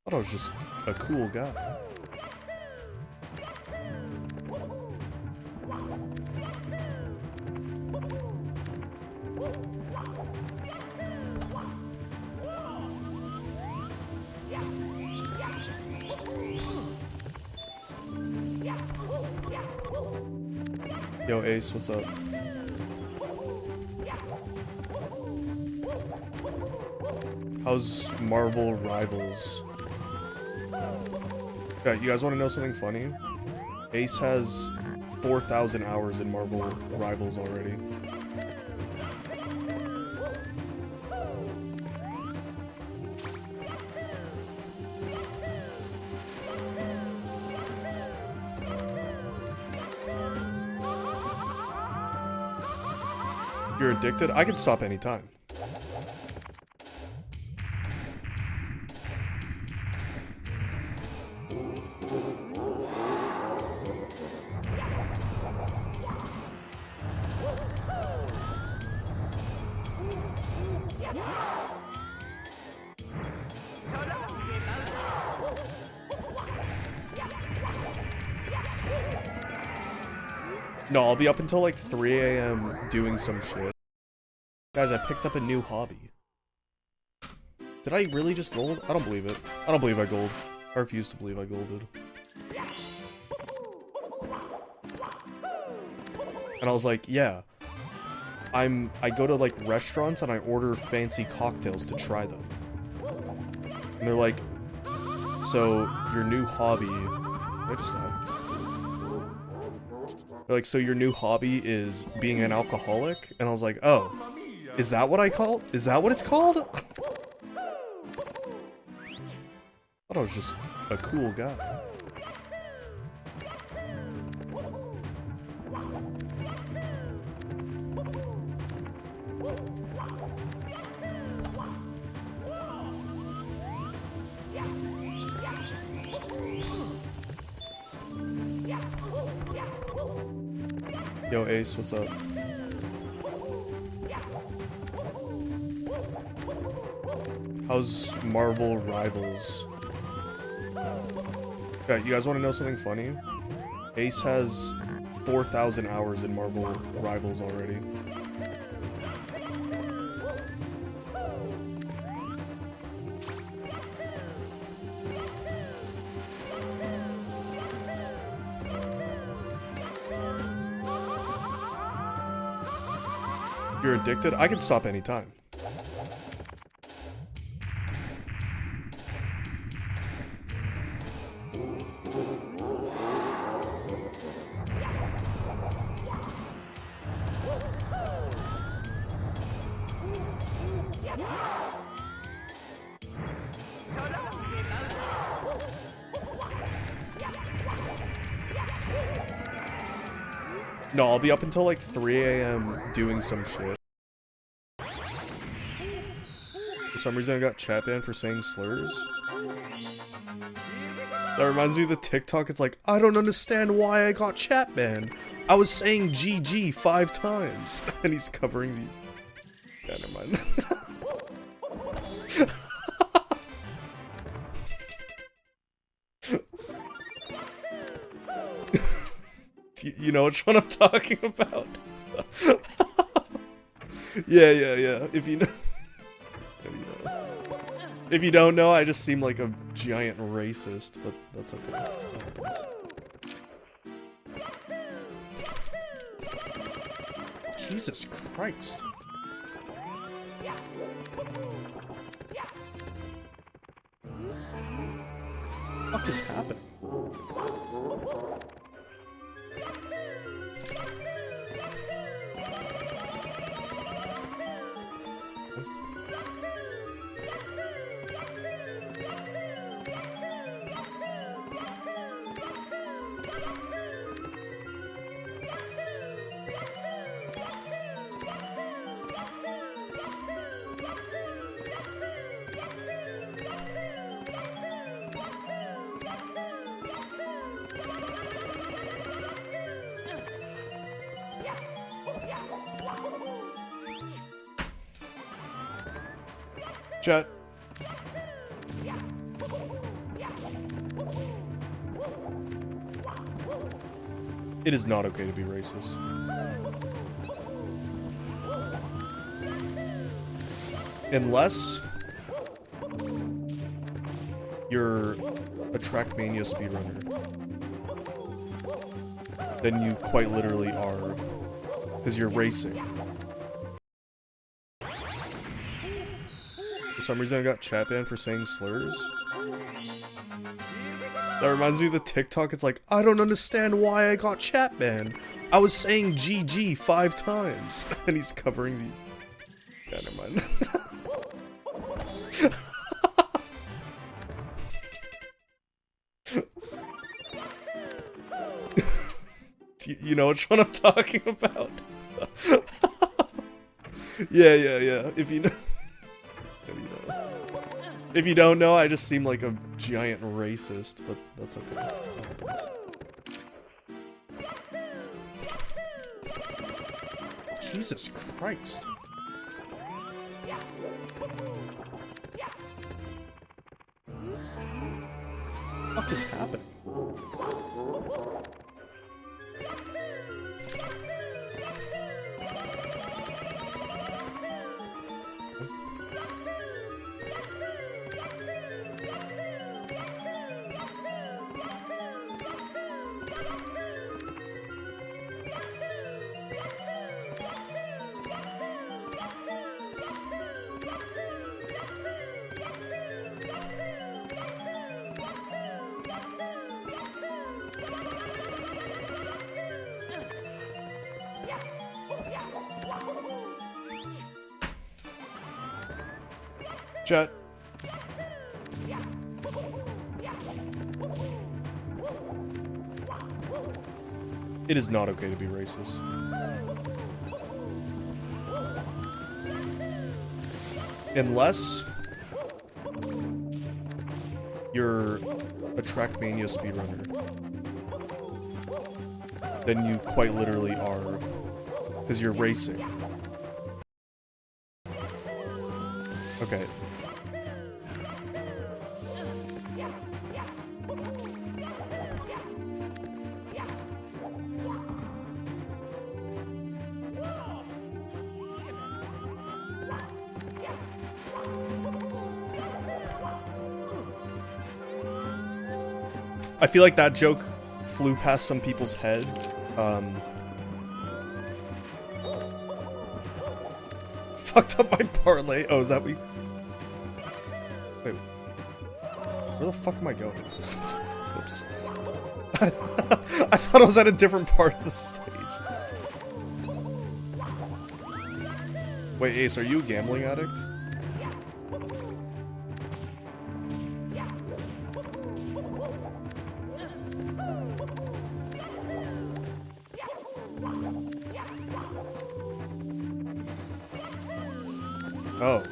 thought I was just a cool guy. Yo, Ace, what's up? How's Marvel Rivals? Yeah, you guys want to know something funny? Ace has 4,000 hours in Marvel Rivals already. You're addicted? I can stop anytime. No, I'll be up until like 3 a.m. doing some shit. Guys, I picked up a new hobby. Did I really just gold? I don't believe it. I don't believe I gold. I refuse to believe I golded. And I was like, yeah. I go to like restaurants and I order fancy cocktails to try them. And they're like, so your new hobby... I just died. They're like, so your new hobby is being an alcoholic? And I was like, oh, is that what is that what it's called? I thought I was just a cool guy. Yo, Ace, what's up? How's Marvel Rivals? Yeah, you guys want to know something funny? Ace has 4,000 hours in Marvel Rivals already. You're addicted? I can stop anytime. No, I'll be up until like 3 a.m. doing some shit. For some reason I got chat banned for saying slurs. That reminds me of the TikTok, it's like, I don't understand why I got chat banned. I was saying GG 5 times. And he's covering the... Yeah, never mind. You know which one I'm talking about? Yeah. If you know... If you don't know, I just seem like a giant racist, but that's okay. That happens. Jesus Christ. What the fuck is happening? Chat. It is not okay to be racist. Unless you're a Trackmania speedrunner, then you quite literally are, because you're racing. For some reason I got chat banned for saying slurs. That reminds me of the TikTok, it's like, I don't understand why I got chat banned. I was saying GG 5 times. And he's covering the... Yeah, never mind. You know which one I'm talking about? Yeah. If you know... If you don't know, I just seem like a giant racist, but that's okay. That happens. Jesus Christ. What the fuck is happening? Chat. It is not okay to be racist. Unless you're a Trackmania speedrunner, then you quite literally are, because you're racing. Okay. I feel like that joke flew past some people's head. Fucked up my parlay. Oh, is that we? Wait. Where the fuck am I going? Oops. I thought I was at a different part of the stage. Wait, Ace, are you a gambling addict? Oh.